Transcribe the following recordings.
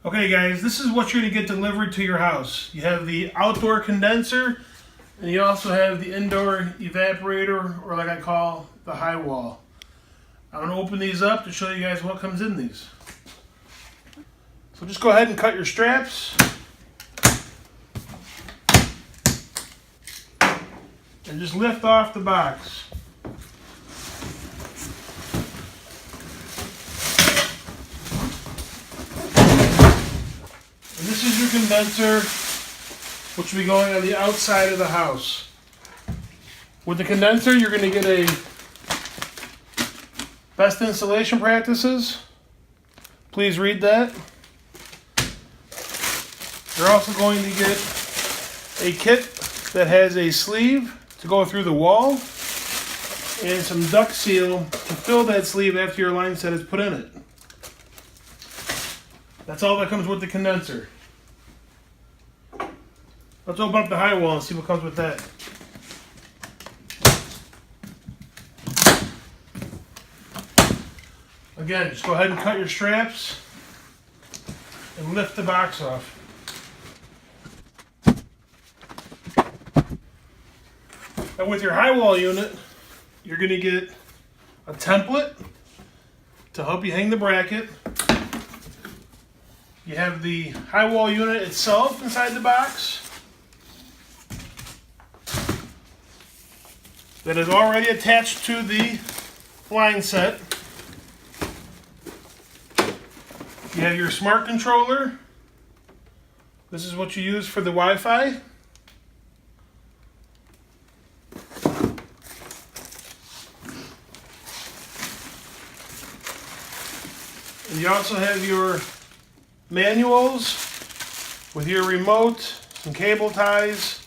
Okay guys, this is what you're going to get delivered to your house. You have the outdoor condenser, and you also have the indoor evaporator, or like I call the high wall. I'm going to open these up to show you guys what comes in these. So just go ahead and cut your straps. And just lift off the box. And this is your condenser, which will be going on the outside of the house. With the condenser, you're going to get a best installation practices. Please read that. You're also going to get a kit that has a sleeve to go through the wall and some duct seal to fill that sleeve after your line set is put in it. That's all that comes with the condenser. Let's open up the high wall and see what comes with that. Again, just go ahead and cut your straps and lift the box off. And with your high wall unit, you're going to get a template to help you hang the bracket. You have the high wall unit itself inside the box that is already attached to the line set. You have your smart controller. This is what you use for the Wi-Fi. And you also have your manuals with your remote, some cable ties,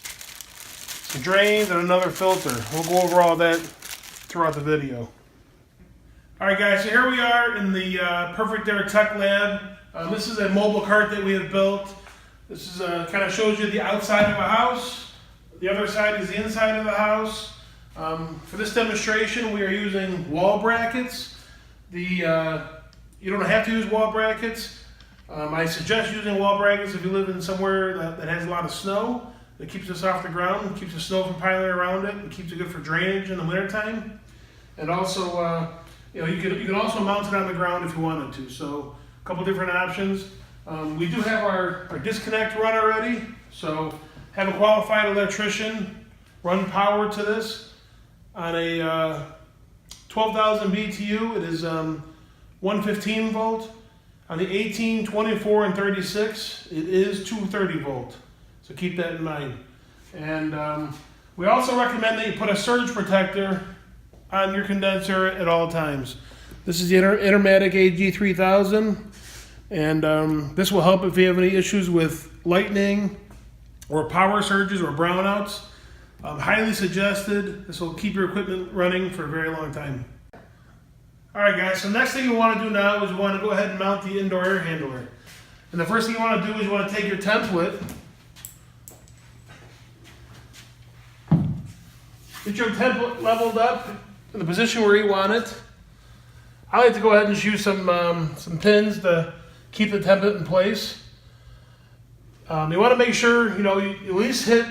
some drains, and another filter. We'll go over all that throughout the video. Alright guys, so here we are in the Perfect Aire Tech Lab. This is a mobile cart that we have built. This is kind of shows you the outside of a house. The other side is the inside of the house. For this demonstration, we are using wall brackets. You don't have to use wall brackets. I suggest using wall brackets if you live in somewhere that has a lot of snow. It keeps us off the ground, keeps the snow from piling around it, and keeps it good for drainage in the wintertime. And also, you can also mount it on the ground if you wanted to. So a couple different options. We do have our disconnect run already. So have a qualified electrician run power to this on a 12,000 BTU. It is 115 volt. On the 18, 24, and 36, it is 230 volt. So keep that in mind. And we also recommend that you put a surge protector on your condenser at all times. This is the Intermatic AG3000, and this will help if you have any issues with lightning or power surges or brownouts. Highly suggested. This will keep your equipment running for a very long time. Alright guys, so next thing you want to do now is you want to go ahead and mount the indoor air handler. And the first thing you want to do is you want to take your template, get your template leveled up in the position where you want it. I like to go ahead and just use some pins to keep the template in place. You want to make sure you at least hit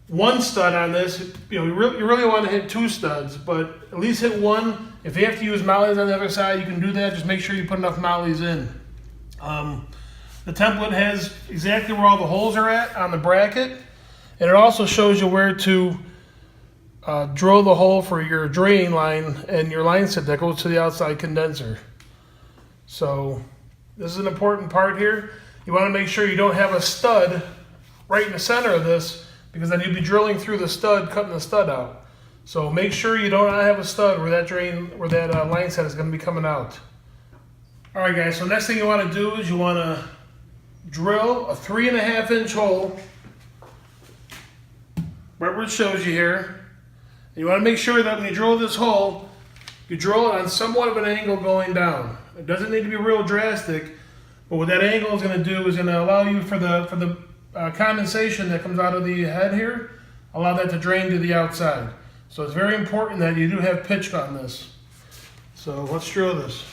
one stud on this. You really want to hit two studs, but at least hit one. If you have to use mollies on the other side, you can do that. Just make sure you put enough mollies in. The template has exactly where all the holes are at on the bracket, and it also shows you where to drill the hole for your drain line and your line set that goes to the outside condenser. So this is an important part here. You want to make sure you don't have a stud right in the center of this, because then you'd be drilling through the stud, cutting the stud out. So make sure you don't have a stud where that line set is going to be coming out. Alright guys, so next thing you want to do is you want to drill a 3.5 inch hole right where it shows you here. And you want to make sure that when you drill this hole, you drill it on somewhat of an angle going down. It doesn't need to be real drastic, but what that angle is going to do is going to allow you for the condensation that comes out of the head here, allow that to drain to the outside. So it's very important that you do have pitch on this. So let's drill this.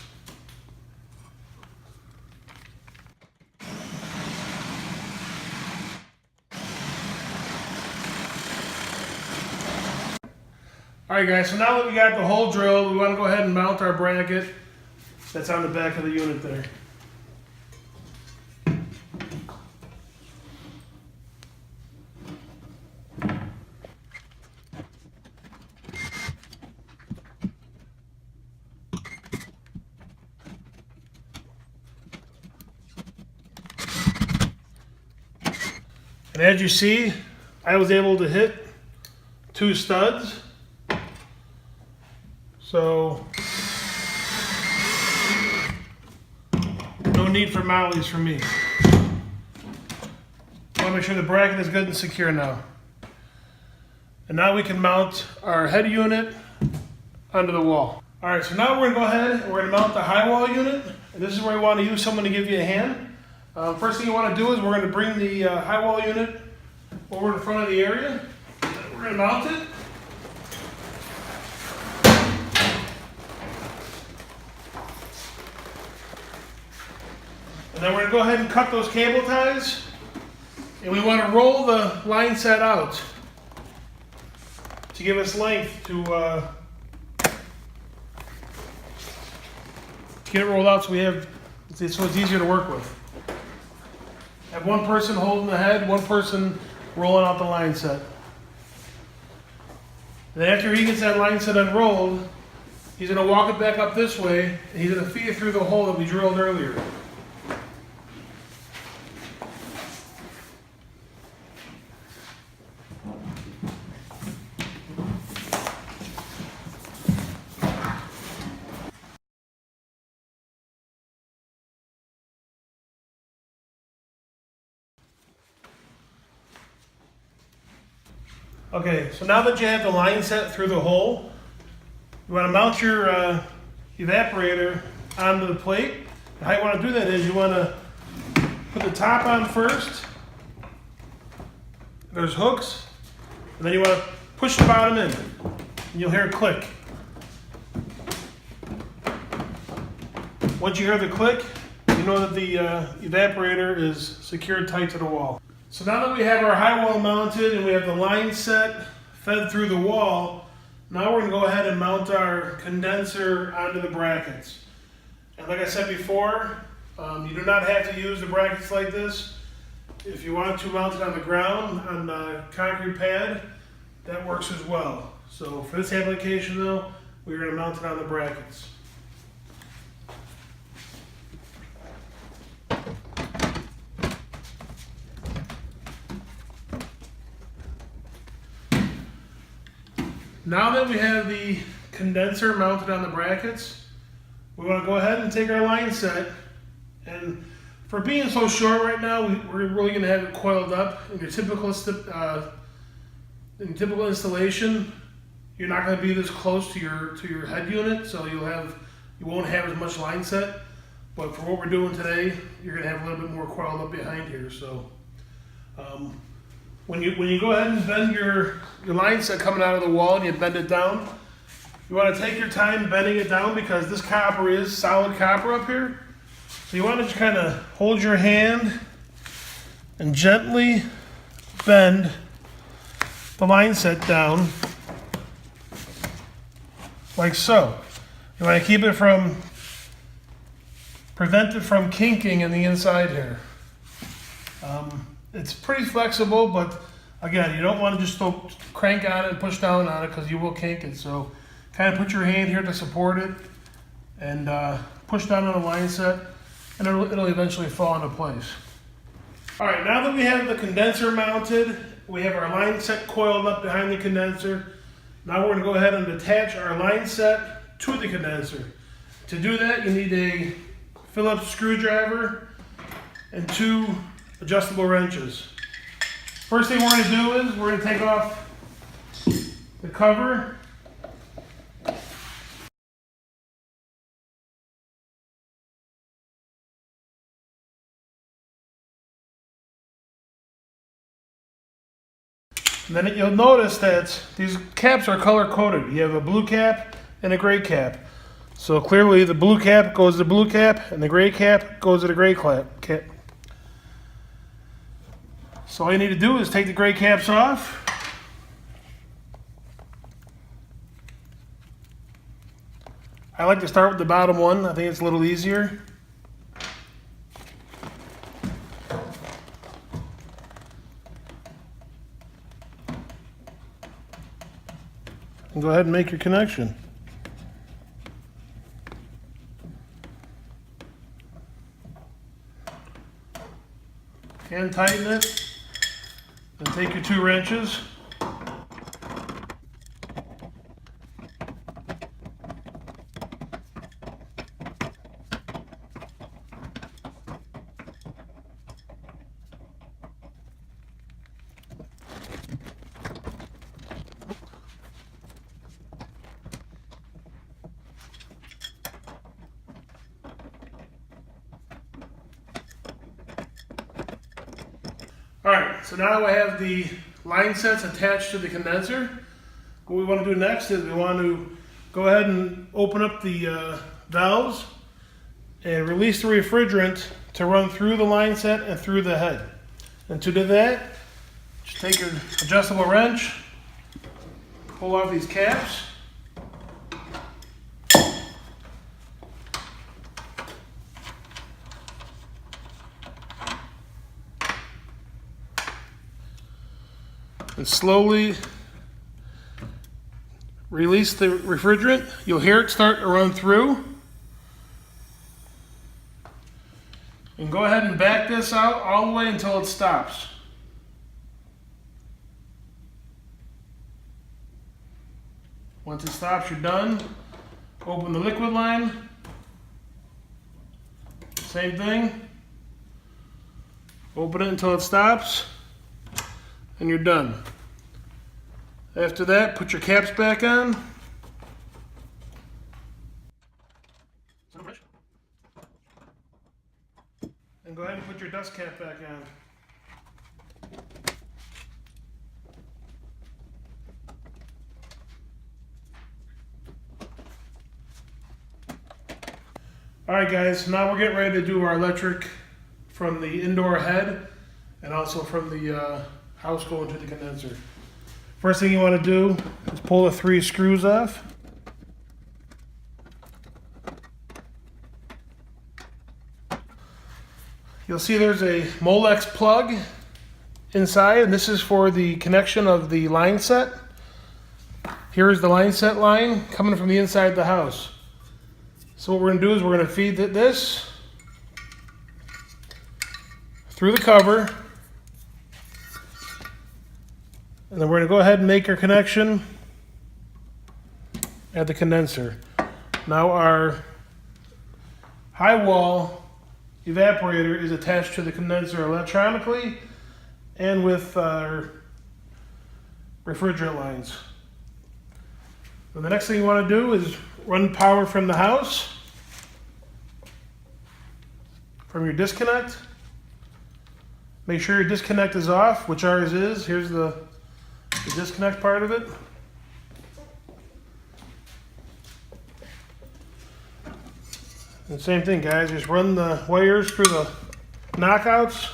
Alright guys, so now that we got the hole drilled, we want to go ahead and mount our bracket that's on the back of the unit there. And as you see, I was able to hit 2 studs. So, no need for mollies for me. I want to make sure the bracket is good and secure now. And now we can mount our head unit onto the wall. Alright, so now we're going to go ahead and we're going to mount the high wall unit. And this is where you want to use someone to give you a hand. First thing you want to do is we're going to bring the high wall unit over in front of the area. We're going to mount it. And then we're going to go ahead and cut those cable ties. And we want to roll the line set out to give us length to get it rolled out so it's easier to work with. Have one person holding the head, one person rolling out the line set. And then after he gets that line set unrolled, he's going to walk it back up this way, and he's going to feed it through the hole that we drilled earlier. Okay, so now that you have the line set through the hole, you want to mount your evaporator onto the plate. And how you want to do that is you want to put the top on first. There's hooks, and then you want to push the bottom in, and you'll hear it click. Once you hear the click, you know that the evaporator is secured tight to the wall. So now that we have our high wall mounted and we have the line set fed through the wall, now we're going to go ahead and mount our condenser onto the brackets. And like I said before, you do not have to use the brackets like this. If you want to mount it on the ground, on the concrete pad, that works as well. So for this application though, we're going to mount it on the brackets. Now that we have the condenser mounted on the brackets, we want to go ahead and take our line set, and for being so short right now, we're really going to have it coiled up. In your typical installation, you're not going to be this close to your head unit, so you won't have as much line set. But for what we're doing today, you're going to have a little bit more coiled up behind here. So when you go ahead and bend your line set coming out of the wall and you bend it down, you want to take your time bending it down because this copper is solid copper up here. So you want to just kind of hold your hand and gently bend the line set down like so. You want to keep it prevent it from kinking in the inside here. It's pretty flexible, but again, you don't want to just crank on it and push down on it because you will kink it. So kind of put your hand here to support it and push down on the line set, and it'll eventually fall into place. All right, now that we have the condenser mounted, we have our line set coiled up behind the condenser. Now we're going to go ahead and attach our line set to the condenser. To do that, you need a Phillips screwdriver and 2 adjustable wrenches. First thing we're going to do is we're going to take off the cover. And then you'll notice that these caps are color coded. You have a blue cap and a gray cap. So clearly the blue cap goes to the blue cap and the gray cap goes to the gray cap. So all you need to do is take the gray caps off. I like to start with the bottom one. I think it's a little easier. And go ahead and make your connection. And tighten it. Then take your 2 wrenches. Alright, so now I have the line sets attached to the condenser. What we want to do next is we want to go ahead and open up the valves and release the refrigerant to run through the line set and through the head. And to do that, just take your adjustable wrench, pull off these caps. And slowly release the refrigerant. You'll hear it start to run through. And go ahead and back this out all the way until it stops. Once it stops, you're done. Open the liquid line. Same thing. Open it until it stops. And you're done. After that, put your caps back on. And go ahead and put your dust cap back on. Alright guys, now we're getting ready to do our electric from the indoor head and also from the house going to the condenser. First thing you want to do is pull the 3 screws off. You'll see there's a Molex plug inside, and this is for the connection of the line set. Here's the line set line coming from the inside of the house. So what we're going to do is we're going to feed this through the cover. And then we're going to go ahead and make our connection at the condenser. Now our high wall evaporator is attached to the condenser electronically and with our refrigerant lines. And the next thing you want to do is run power from the house, from your disconnect. Make sure your disconnect is off, which ours is. Here's the disconnect part of it. And same thing, guys, just run the wires through the knockouts.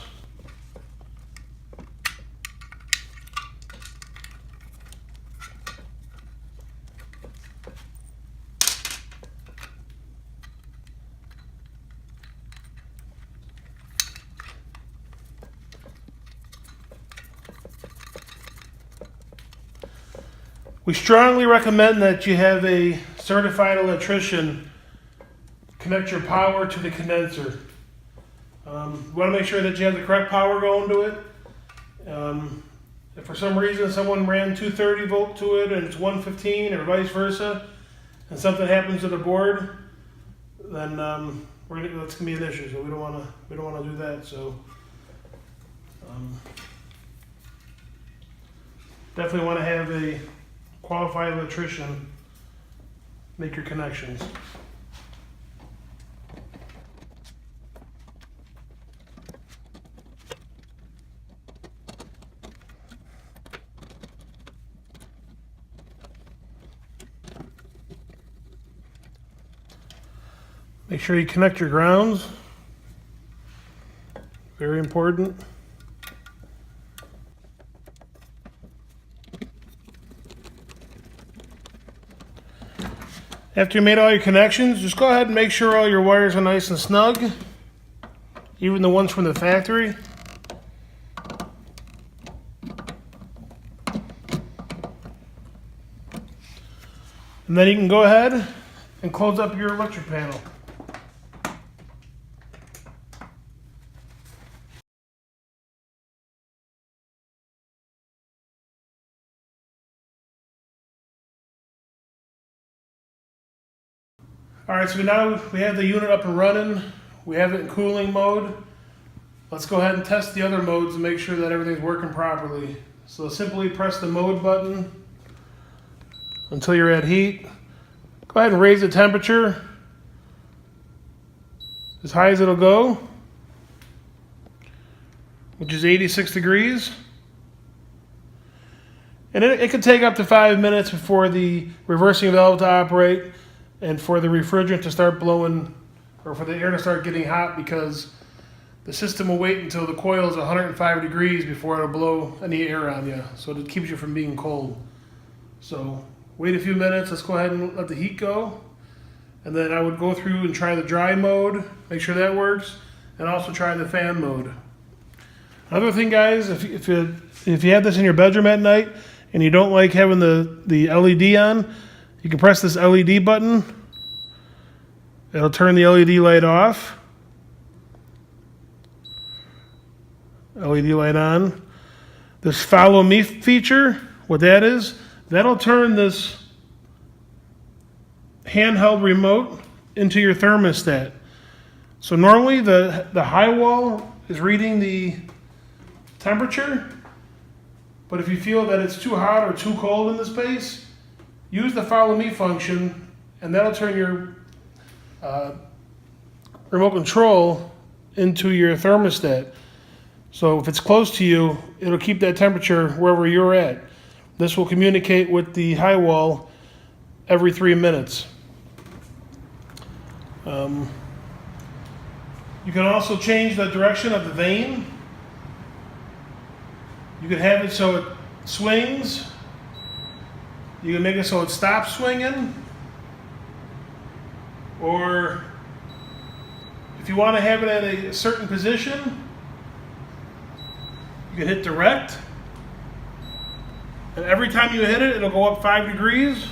We strongly recommend that you have a certified electrician connect your power to the condenser. You want to make sure that you have the correct power going to it. If for some reason someone ran 230 volt to it and it's 115 or vice versa, and something happens to the board, then that's going to be an issue. So we don't want to do that. So definitely want to have a qualified electrician make your connections. Make sure you connect your grounds. Very important. After you made all your connections, just go ahead and make sure all your wires are nice and snug, even the ones from the factory. And then you can go ahead and close up your electric panel. Alright, so now we have the unit up and running. We have it in cooling mode. Let's go ahead and test the other modes and make sure that everything's working properly. So simply press the mode button until you're at heat. Go ahead and raise the temperature as high as it'll go, which is 86 degrees. And it could take up to 5 minutes before the reversing valve to operate and for the refrigerant to start blowing, or for the air to start getting hot, because the system will wait until the coil is 105 degrees before it'll blow any air on you. So it keeps you from being cold. So wait a few minutes. Let's go ahead and let the heat go. And then I would go through and try the dry mode, make sure that works, and also try the fan mode. Another thing, guys, if you have this in your bedroom at night and you don't like having the LED on, you can press this LED button. It'll turn the LED light off. LED light on. This follow me feature, what that is, that'll turn this handheld remote into your thermostat. So normally the high wall is reading the temperature, but if you feel that it's too hot or too cold in the space, use the follow me function, and that'll turn your remote control into your thermostat. So if it's close to you, it'll keep that temperature wherever you're at. This will communicate with the high wall every 3 minutes. You can also change the direction of the vane. You can have it so it swings. You can make it so it stops swinging. Or if you want to have it at a certain position, you can hit direct. And every time you hit it, it'll go up 5 degrees.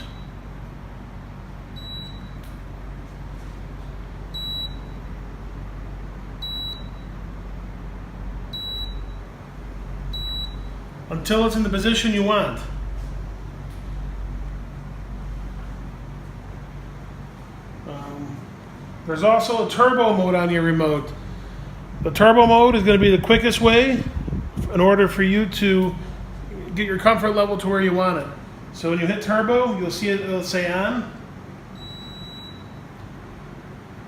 Until it's in the position you want. There's also a turbo mode on your remote. The turbo mode is going to be the quickest way in order for you to get your comfort level to where you want it. So when you hit turbo, you'll see it'll say on.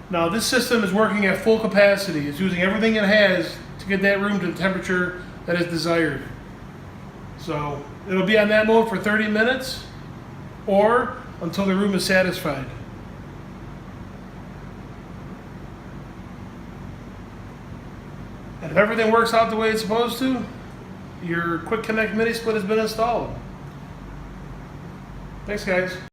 Now this system is working at full capacity. It's using everything it has to get that room to the temperature that is desired. So it'll be on that mode for 30 minutes or until the room is satisfied. And if everything works out the way it's supposed to, your Quick Connect mini split has been installed. Thanks, guys.